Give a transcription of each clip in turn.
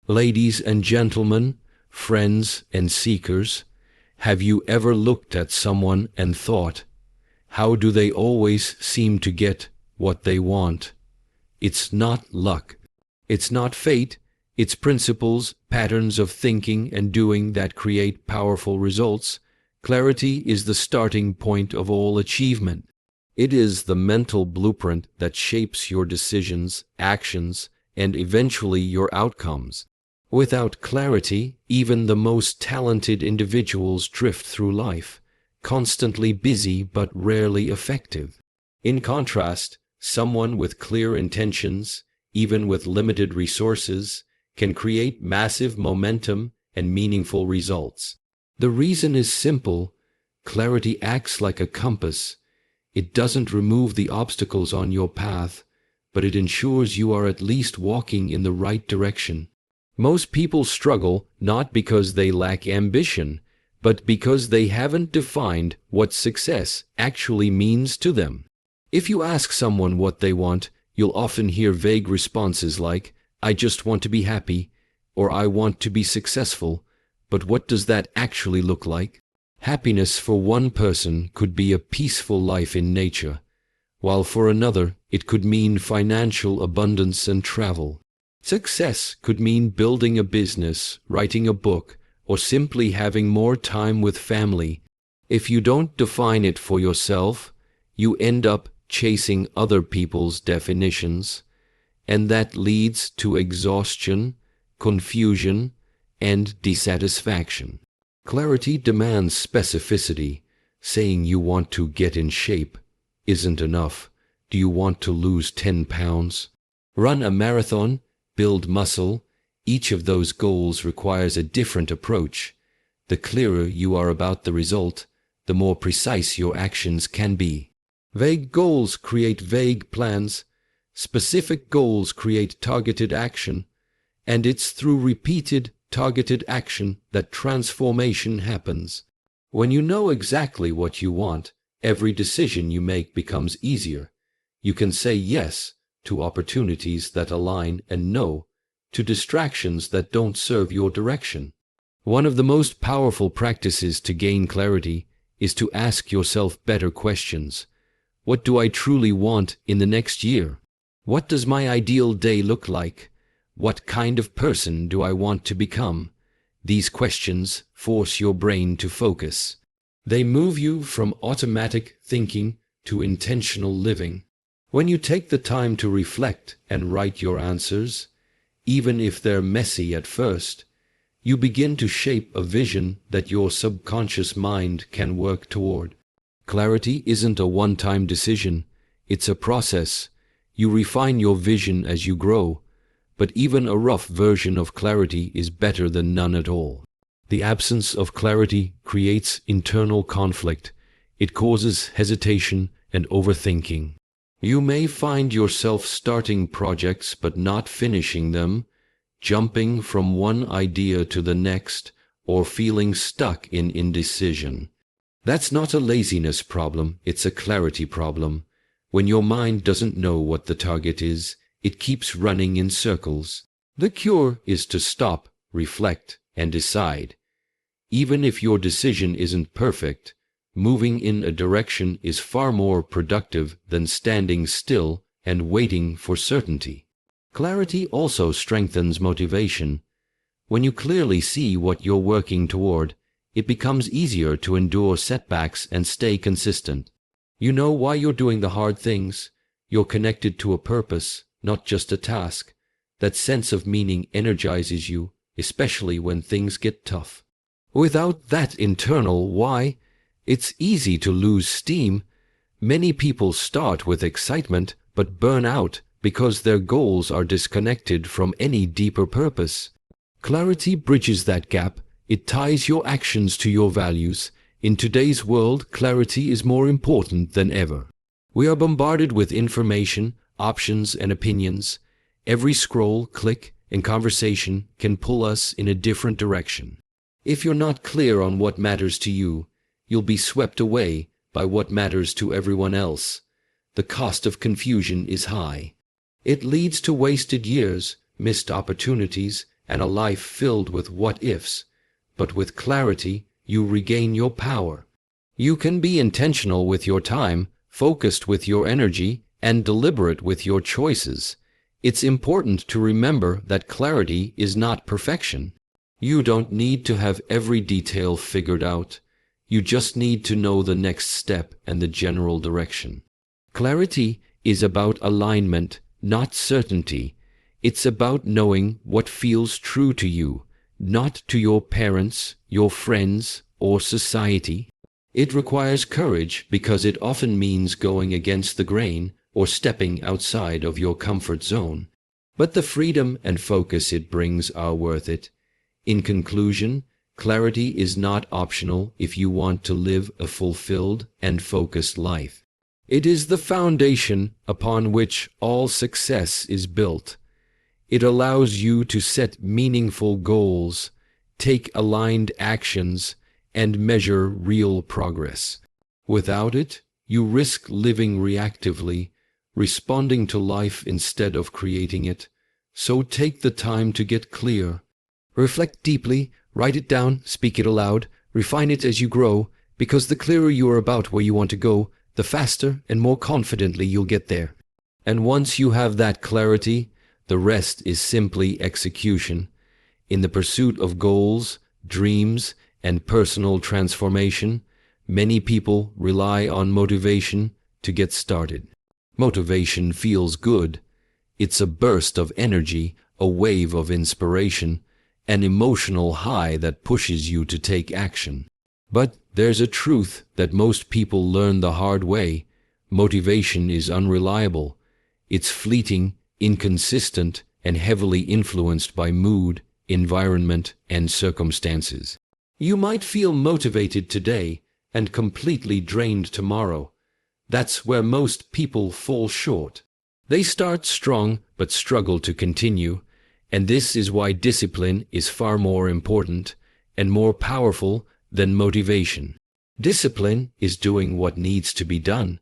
Ladies and gentlemen, friends and seekers, have you ever looked at someone and thought, how do they always seem to get what they want? It's not luck. It's not fate. It's principles, patterns of thinking and doing that create powerful results. Clarity is the starting point of all achievement. It is the mental blueprint that shapes your decisions, actions, and eventually your outcomes. Without clarity, even the most talented individuals drift through life, constantly busy but rarely effective. In contrast, someone with clear intentions, even with limited resources, can create massive momentum and meaningful results. The reason is simple. Clarity acts like a compass. It doesn't remove the obstacles on your path, but it ensures you are at least walking in the right direction. Most people struggle not because they lack ambition, but because they haven't defined what success actually means to them. If you ask someone what they want, you'll often hear vague responses like, "I just want to be happy," or "I want to be successful." But what does that actually look like? Happiness for one person could be a peaceful life in nature, while for another it could mean financial abundance and travel. Success could mean building a business, writing a book, or simply having more time with family. If you don't define it for yourself, you end up chasing other people's definitions, and that leads to exhaustion, confusion, and dissatisfaction. Clarity demands specificity. Saying you want to get in shape isn't enough. Do you want to lose 10 pounds? Run a marathon? Build muscle? Each of those goals requires a different approach. The clearer you are about the result, the more precise your actions can be. Vague goals create vague plans. Specific goals create targeted action. And it's through repeated, targeted action that transformation happens. When you know exactly what you want, every decision you make becomes easier. You can say yes to opportunities that align and no to distractions that don't serve your direction. One of the most powerful practices to gain clarity is to ask yourself better questions. What do I truly want in the next year? What does my ideal day look like? What kind of person do I want to become? These questions force your brain to focus. They move you from automatic thinking to intentional living. When you take the time to reflect and write your answers, even if they're messy at first, you begin to shape a vision that your subconscious mind can work toward. Clarity isn't a one-time decision. It's a process. You refine your vision as you grow, but even a rough version of clarity is better than none at all. The absence of clarity creates internal conflict. It causes hesitation and overthinking. You may find yourself starting projects but not finishing them, jumping from one idea to the next, or feeling stuck in indecision. That's not a laziness problem, it's a clarity problem. When your mind doesn't know what the target is, it keeps running in circles. The cure is to stop, reflect, and decide. Even if your decision isn't perfect, moving in a direction is far more productive than standing still and waiting for certainty. Clarity also strengthens motivation. When you clearly see what you're working toward, it becomes easier to endure setbacks and stay consistent. You know why you're doing the hard things. You're connected to a purpose, not just a task. That sense of meaning energizes you, especially when things get tough. Without that internal why, it's easy to lose steam. Many people start with excitement but burn out because their goals are disconnected from any deeper purpose. Clarity bridges that gap. It ties your actions to your values. In today's world, clarity is more important than ever. We are bombarded with information, options, and opinions. Every scroll, click, and conversation can pull us in a different direction. If you're not clear on what matters to you, you'll be swept away by what matters to everyone else. The cost of confusion is high. It leads to wasted years, missed opportunities, and a life filled with what-ifs. But with clarity, you regain your power. You can be intentional with your time, focused with your energy, and deliberate with your choices. It's important to remember that clarity is not perfection. You don't need to have every detail figured out. You just need to know the next step and the general direction. Clarity is about alignment, not certainty. It's about knowing what feels true to you, not to your parents, your friends, or society. It requires courage because it often means going against the grain or stepping outside of your comfort zone. But the freedom and focus it brings are worth it. In conclusion, clarity is not optional if you want to live a fulfilled and focused life. It is the foundation upon which all success is built. It allows you to set meaningful goals, take aligned actions, and measure real progress. Without it, you risk living reactively, responding to life instead of creating it. So take the time to get clear. Reflect deeply, write it down, speak it aloud, refine it as you grow, because the clearer you are about where you want to go, the faster and more confidently you'll get there. And once you have that clarity, the rest is simply execution. In the pursuit of goals, dreams, and personal transformation, many people rely on motivation to get started. Motivation feels good. It's a burst of energy, a wave of inspiration, an emotional high that pushes you to take action. But there's a truth that most people learn the hard way. Motivation is unreliable. It's fleeting, inconsistent, and heavily influenced by mood, environment, and circumstances. You might feel motivated today and completely drained tomorrow. That's where most people fall short. They start strong but struggle to continue, and this is why discipline is far more important and more powerful than motivation. Discipline is doing what needs to be done,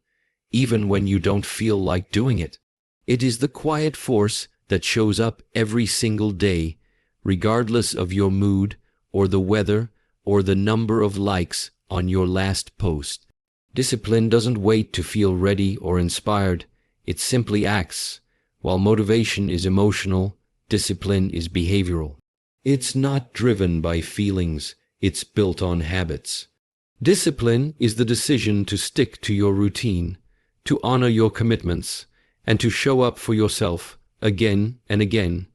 even when you don't feel like doing it. It is the quiet force that shows up every single day, regardless of your mood or the weather or the number of likes on your last post. Discipline doesn't wait to feel ready or inspired. It simply acts. While motivation is emotional, discipline is behavioral. It's not driven by feelings. It's built on habits. Discipline is the decision to stick to your routine, to honor your commitments, and to show up for yourself again and again,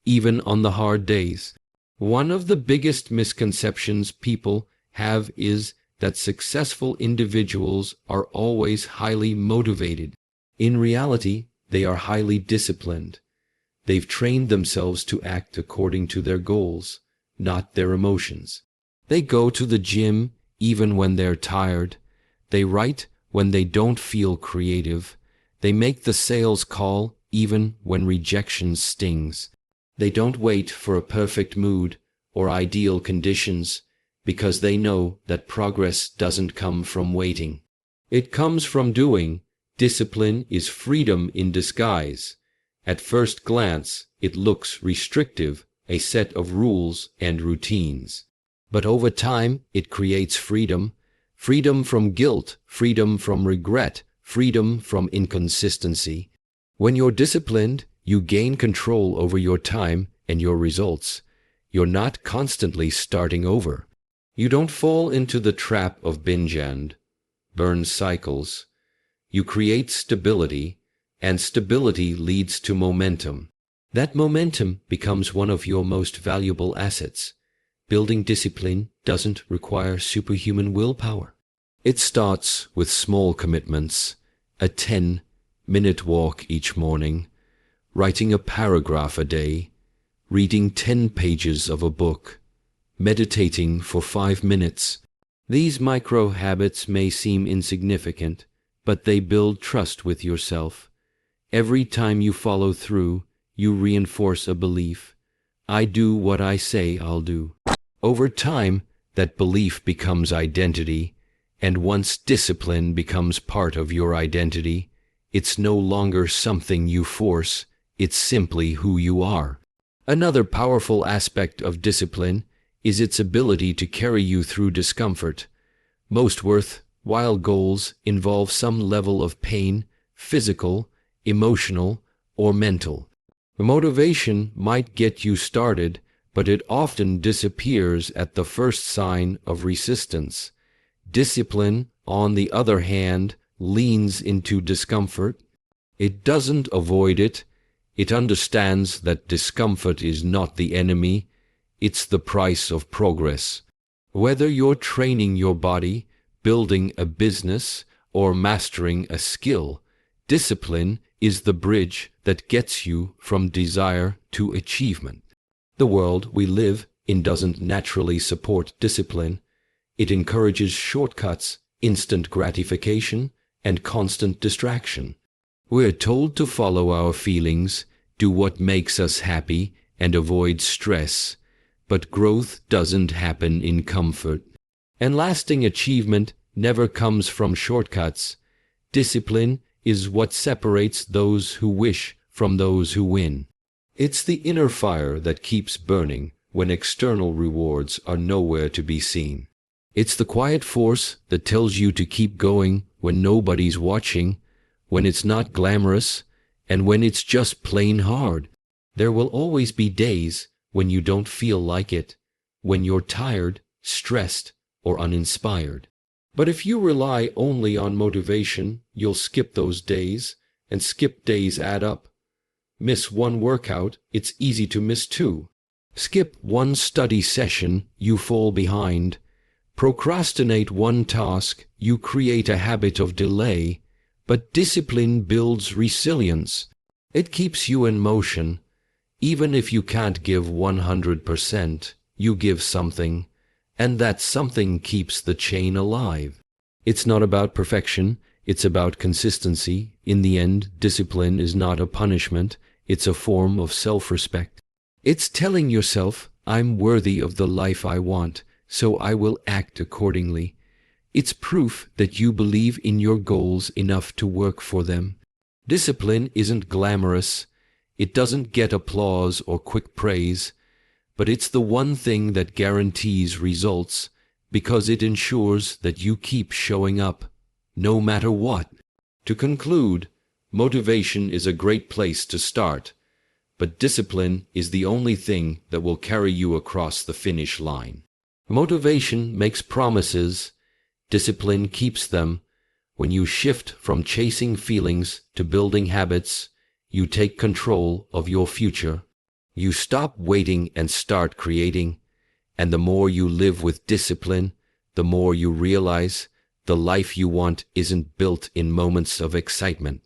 even on the hard days. One of the biggest misconceptions people have is that successful individuals are always highly motivated. In reality, they are highly disciplined. They've trained themselves to act according to their goals, not their emotions. They go to the gym even when they're tired. They write when they don't feel creative. They make the sales call even when rejection stings. They don't wait for a perfect mood or ideal conditions because they know that progress doesn't come from waiting. It comes from doing. Discipline is freedom in disguise. At first glance, it looks restrictive, a set of rules and routines. But over time, it creates freedom. Freedom from guilt, freedom from regret, freedom from inconsistency. When you're disciplined, you gain control over your time and your results. You're not constantly starting over. You don't fall into the trap of binge and burn cycles. You create stability, and stability leads to momentum. That momentum becomes one of your most valuable assets. Building discipline doesn't require superhuman willpower. It starts with small commitments, a 10-minute walk each morning, writing a paragraph a day, reading 10 pages of a book, meditating for 5 minutes. These micro habits may seem insignificant, but they build trust with yourself. Every time you follow through, you reinforce a belief. I do what I say I'll do. Over time, that belief becomes identity, and once discipline becomes part of your identity, it's no longer something you force, it's simply who you are. Another powerful aspect of discipline is its ability to carry you through discomfort. Most worthwhile goals involve some level of pain, physical, emotional, or mental. Motivation might get you started, but it often disappears at the first sign of resistance. Discipline, on the other hand, leans into discomfort. It doesn't avoid it. It understands that discomfort is not the enemy, it's the price of progress. Whether you're training your body, building a business, or mastering a skill, discipline is the bridge that gets you from desire to achievement. The world we live in doesn't naturally support discipline. It encourages shortcuts, instant gratification, and constant distraction. We're told to follow our feelings, do what makes us happy, and avoid stress. But growth doesn't happen in comfort. And lasting achievement never comes from shortcuts. Discipline is what separates those who wish from those who win. It's the inner fire that keeps burning when external rewards are nowhere to be seen. It's the quiet force that tells you to keep going when nobody's watching, when it's not glamorous, and when it's just plain hard. There will always be days when you don't feel like it, when you're tired, stressed, or uninspired. But if you rely only on motivation, you'll skip those days, and skip days add up. Miss one workout, it's easy to miss two. Skip one study session, you fall behind. Procrastinate one task, you create a habit of delay. But discipline builds resilience. It keeps you in motion. Even if you can't give 100%, you give something, and that something keeps the chain alive. It's not about perfection, it's about consistency. In the end, discipline is not a punishment, it's a form of self-respect. It's telling yourself, I'm worthy of the life I want, so I will act accordingly. It's proof that you believe in your goals enough to work for them. Discipline isn't glamorous. It doesn't get applause or quick praise, but it's the one thing that guarantees results because it ensures that you keep showing up, no matter what. To conclude, motivation is a great place to start, but discipline is the only thing that will carry you across the finish line. Motivation makes promises, discipline keeps them. When you shift from chasing feelings to building habits, you take control of your future. You stop waiting and start creating. And the more you live with discipline, the more you realize the life you want isn't built in moments of excitement.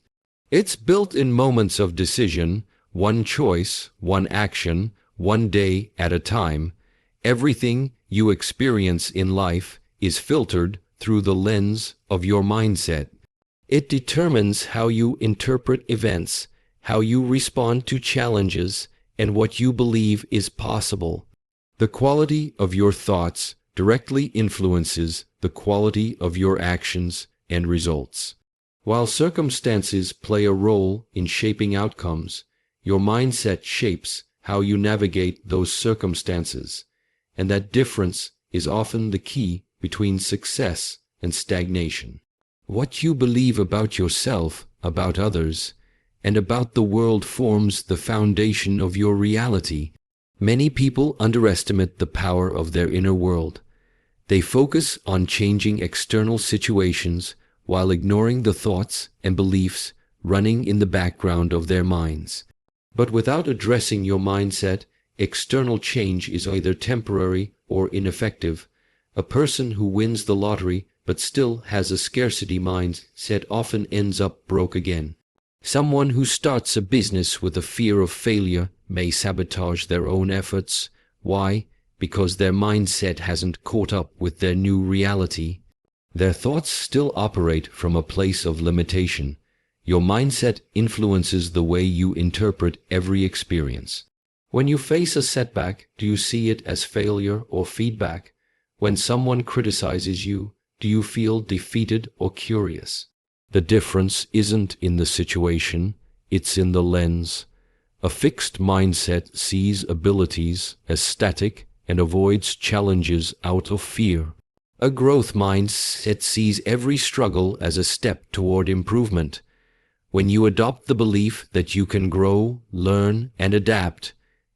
It's built in moments of decision, one choice, one action, one day at a time. Everything you experience in life is filtered through the lens of your mindset. It determines how you interpret events, how you respond to challenges, and what you believe is possible. The quality of your thoughts directly influences the quality of your actions and results. While circumstances play a role in shaping outcomes, your mindset shapes how you navigate those circumstances, and that difference is often the key between success and stagnation. What you believe about yourself, about others, and about the world forms the foundation of your reality. Many people underestimate the power of their inner world. They focus on changing external situations while ignoring the thoughts and beliefs running in the background of their minds. But without addressing your mindset, external change is either temporary or ineffective. A person who wins the lottery but still has a scarcity mindset often ends up broke again. Someone who starts a business with a fear of failure may sabotage their own efforts. Why? Because their mindset hasn't caught up with their new reality. Their thoughts still operate from a place of limitation. Your mindset influences the way you interpret every experience. When you face a setback, do you see it as failure or feedback? When someone criticizes you, do you feel defeated or curious? The difference isn't in the situation, it's in the lens. A fixed mindset sees abilities as static and avoids challenges out of fear. A growth mindset sees every struggle as a step toward improvement. When you adopt the belief that you can grow, learn, and adapt,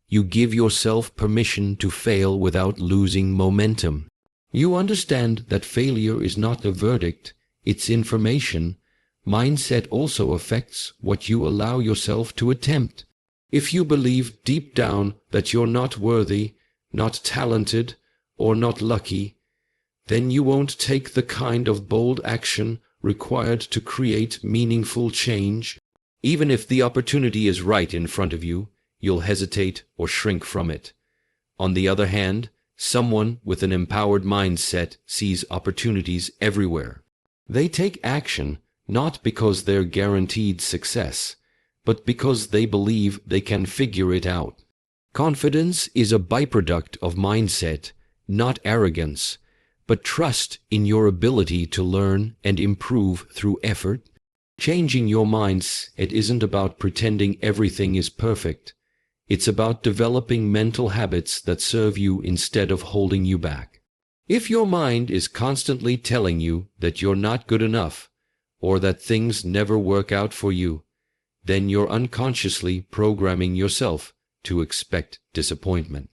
you give yourself permission to fail without losing momentum. You understand that failure is not a verdict, it's information. Mindset also affects what you allow yourself to attempt. If you believe deep down that you're not worthy, not talented, or not lucky, then you won't take the kind of bold action required to create meaningful change. Even if the opportunity is right in front of you, you'll hesitate or shrink from it. On the other hand, someone with an empowered mindset sees opportunities everywhere. They take action not because they're guaranteed success, but because they believe they can figure it out. Confidence is a byproduct of mindset, not arrogance, but trust in your ability to learn and improve through effort. Changing your mindset isn't about pretending everything is perfect. It's about developing mental habits that serve you instead of holding you back. If your mind is constantly telling you that you're not good enough, or that things never work out for you, then you're unconsciously programming yourself to expect disappointment.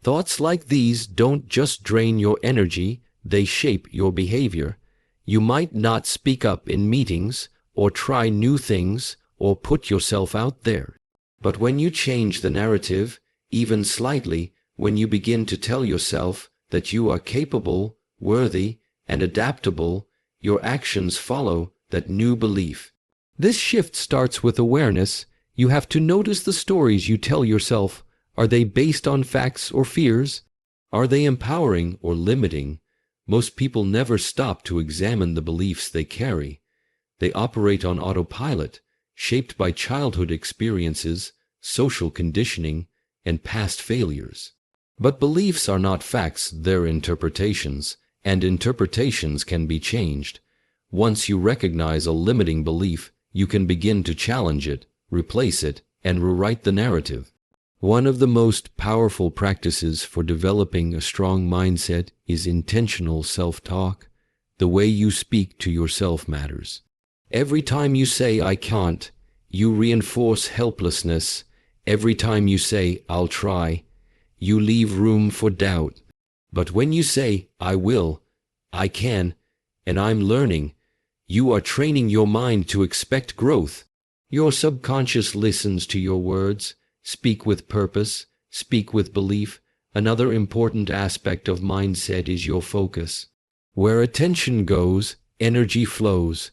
Thoughts like these don't just drain your energy, they shape your behavior. You might not speak up in meetings, or try new things, or put yourself out there. But when you change the narrative, even slightly, when you begin to tell yourself that you are capable, worthy, and adaptable, your actions follow that new belief. This shift starts with awareness. You have to notice the stories you tell yourself. Are they based on facts or fears? Are they empowering or limiting? Most people never stop to examine the beliefs they carry. They operate on autopilot, shaped by childhood experiences, social conditioning, and past failures. But beliefs are not facts, they're interpretations, and interpretations can be changed. Once you recognize a limiting belief, you can begin to challenge it, replace it, and rewrite the narrative. One of the most powerful practices for developing a strong mindset is intentional self-talk. The way you speak to yourself matters. Every time you say, "I can't," you reinforce helplessness. Every time you say, "I'll try," you leave room for doubt. But when you say, "I will," "I can," and "I'm learning," you are training your mind to expect growth. Your subconscious listens to your words. Speak with purpose, speak with belief. Another important aspect of mindset is your focus. Where attention goes, energy flows.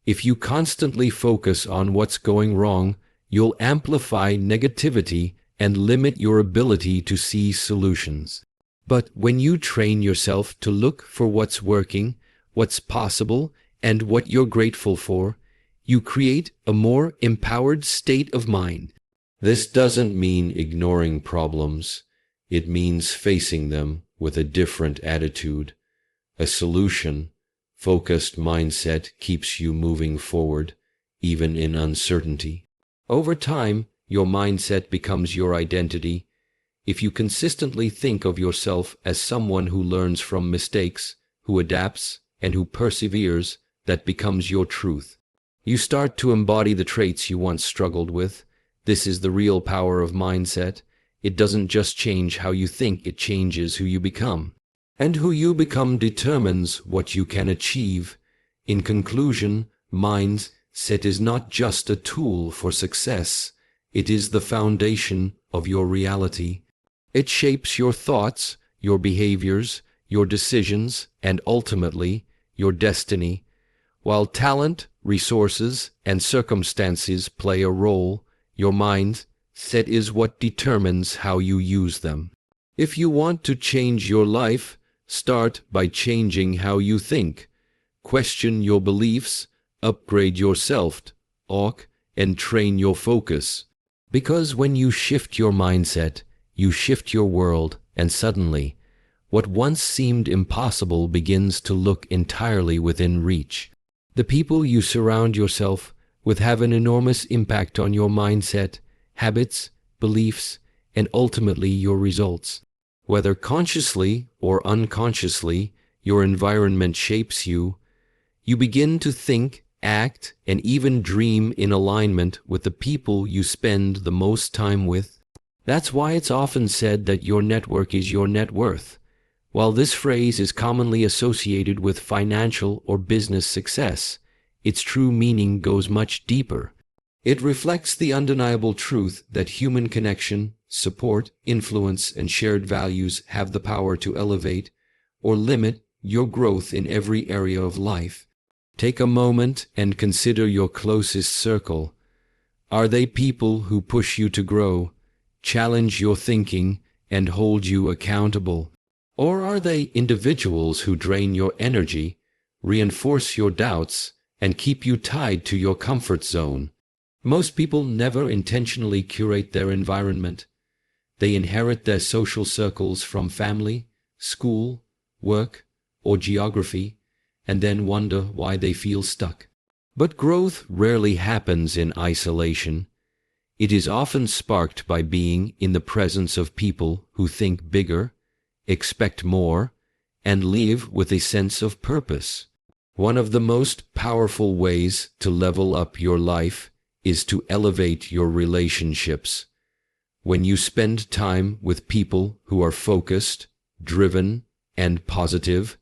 If you constantly focus on what's going wrong, you'll amplify negativity and limit your ability to see solutions. But when you train yourself to look for what's working, what's possible, and what you're grateful for, you create a more empowered state of mind. This doesn't mean ignoring problems. It means facing them with a different attitude. A solution-focused mindset keeps you moving forward, even in uncertainty. Over time, your mindset becomes your identity. If you consistently think of yourself as someone who learns from mistakes, who adapts, and who perseveres, that becomes your truth. You start to embody the traits you once struggled with. This is the real power of mindset. It doesn't just change how you think, it changes who you become. And who you become determines what you can achieve. In conclusion, mindset is not just a tool for success. It is the foundation of your reality. It shapes your thoughts, your behaviors, your decisions, and ultimately, your destiny. While talent, resources, and circumstances play a role, your mindset is what determines how you use them. If you want to change your life, start by changing how you think. Question your beliefs, upgrade your self-talk, and train your focus. Because when you shift your mindset, you shift your world, and suddenly, what once seemed impossible begins to look entirely within reach. The people you surround yourself with have an enormous impact on your mindset, habits, beliefs, and ultimately your results. Whether consciously or unconsciously, your environment shapes you. You begin to think, act, and even dream in alignment with the people you spend the most time with. That's why it's often said that your network is your net worth. While this phrase is commonly associated with financial or business success, its true meaning goes much deeper. It reflects the undeniable truth that human connection, support, influence, and shared values have the power to elevate or limit your growth in every area of life. Take a moment and consider your closest circle. Are they people who push you to grow, challenge your thinking, and hold you accountable? Or are they individuals who drain your energy, reinforce your doubts, and keep you tied to your comfort zone? Most people never intentionally curate their environment. They inherit their social circles from family, school, work, or geography, and then wonder why they feel stuck. But growth rarely happens in isolation. It is often sparked by being in the presence of people who think bigger, expect more, and live with a sense of purpose. One of the most powerful ways to level up your life is to elevate your relationships. When you spend time with people who are focused, driven, and positive,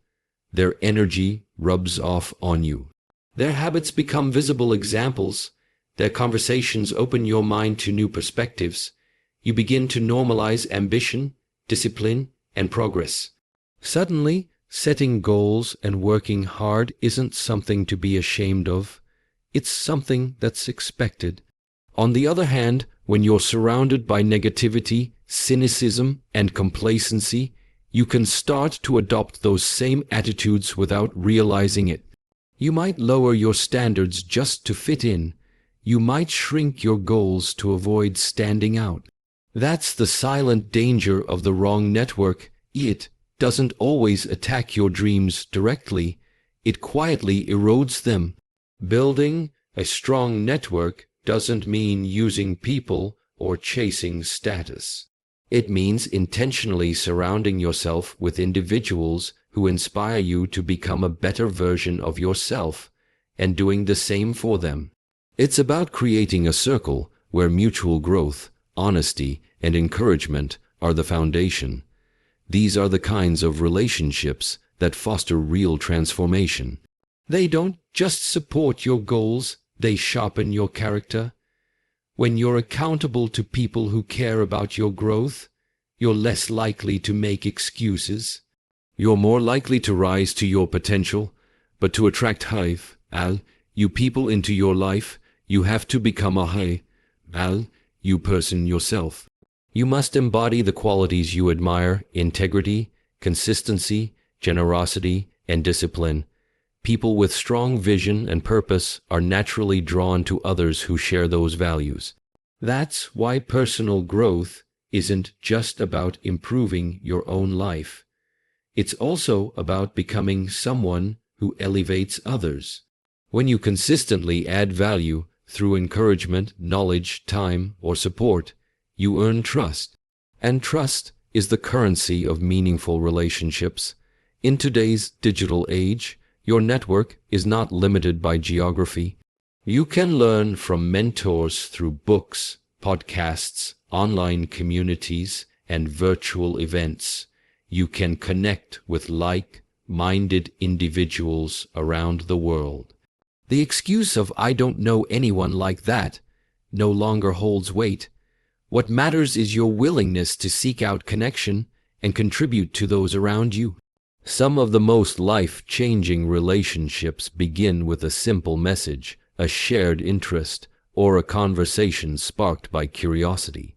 their energy rubs off on you. Their habits become visible examples. Their conversations open your mind to new perspectives. You begin to normalize ambition, discipline, and progress. Suddenly, setting goals and working hard isn't something to be ashamed of. It's something that's expected. On the other hand, when you're surrounded by negativity, cynicism, and complacency, you can start to adopt those same attitudes without realizing it. You might lower your standards just to fit in. You might shrink your goals to avoid standing out. That's the silent danger of the wrong network. It doesn't always attack your dreams directly. It quietly erodes them. Building a strong network doesn't mean using people or chasing status. It means intentionally surrounding yourself with individuals who inspire you to become a better version of yourself and doing the same for them. It's about creating a circle where mutual growth, honesty, and encouragement are the foundation. These are the kinds of relationships that foster real transformation. They don't just support your goals, they sharpen your character. When you're accountable to people who care about your growth, you're less likely to make excuses. You're more likely to rise to your potential, but to attract you people into your life, you have to become a you person yourself. You must embody the qualities you admire: integrity, consistency, generosity, and discipline. People with strong vision and purpose are naturally drawn to others who share those values. That's why personal growth isn't just about improving your own life. It's also about becoming someone who elevates others. When you consistently add value through encouragement, knowledge, time, or support, you earn trust. And trust is the currency of meaningful relationships. In today's digital age, your network is not limited by geography. You can learn from mentors through books, podcasts, online communities, and virtual events. You can connect with like-minded individuals around the world. The excuse of "I don't know anyone like that" no longer holds weight. What matters is your willingness to seek out connection and contribute to those around you. Some of the most life-changing relationships begin with a simple message, a shared interest, or a conversation sparked by curiosity.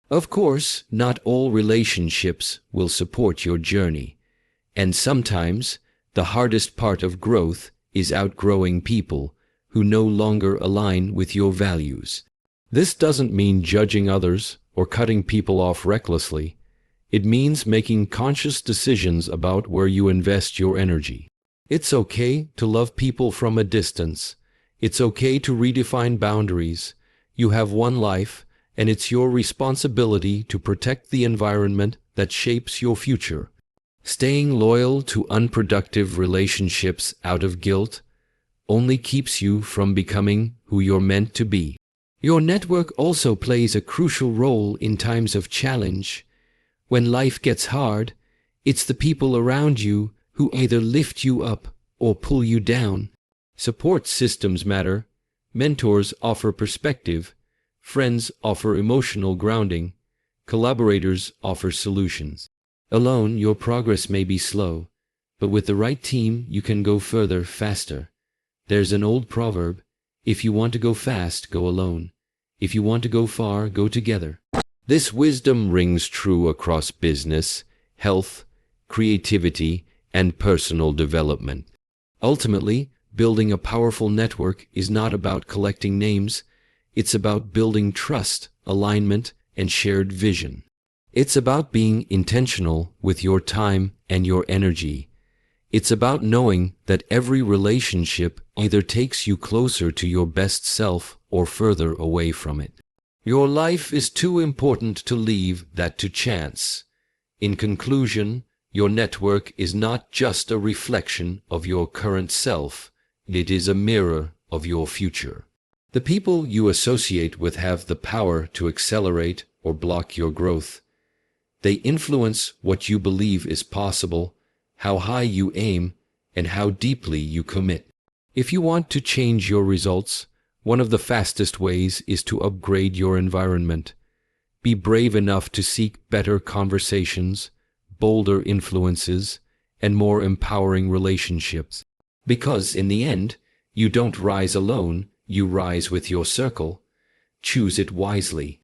Of course, not all relationships will support your journey, and sometimes the hardest part of growth is outgrowing people who no longer align with your values. This doesn't mean judging others or cutting people off recklessly. It means making conscious decisions about where you invest your energy. It's okay to love people from a distance. It's okay to redefine boundaries. You have one life, and it's your responsibility to protect the environment that shapes your future. Staying loyal to unproductive relationships out of guilt only keeps you from becoming who you're meant to be. Your network also plays a crucial role in times of challenge. When life gets hard, it's the people around you who either lift you up or pull you down. Support systems matter. Mentors offer perspective. Friends offer emotional grounding. Collaborators offer solutions. Alone, your progress may be slow, but with the right team, you can go further, faster. There's an old proverb: if you want to go fast, go alone. If you want to go far, go together. This wisdom rings true across business, health, creativity, and personal development. Ultimately, building a powerful network is not about collecting names. It's about building trust, alignment, and shared vision. It's about being intentional with your time and your energy. It's about knowing that every relationship either takes you closer to your best self or further away from it. Your life is too important to leave that to chance. In conclusion, your network is not just a reflection of your current self, it is a mirror of your future. The people you associate with have the power to accelerate or block your growth. They influence what you believe is possible, how high you aim, and how deeply you commit. If you want to change your results, one of the fastest ways is to upgrade your environment. Be brave enough to seek better conversations, bolder influences, and more empowering relationships. Because in the end, you don't rise alone, you rise with your circle. Choose it wisely.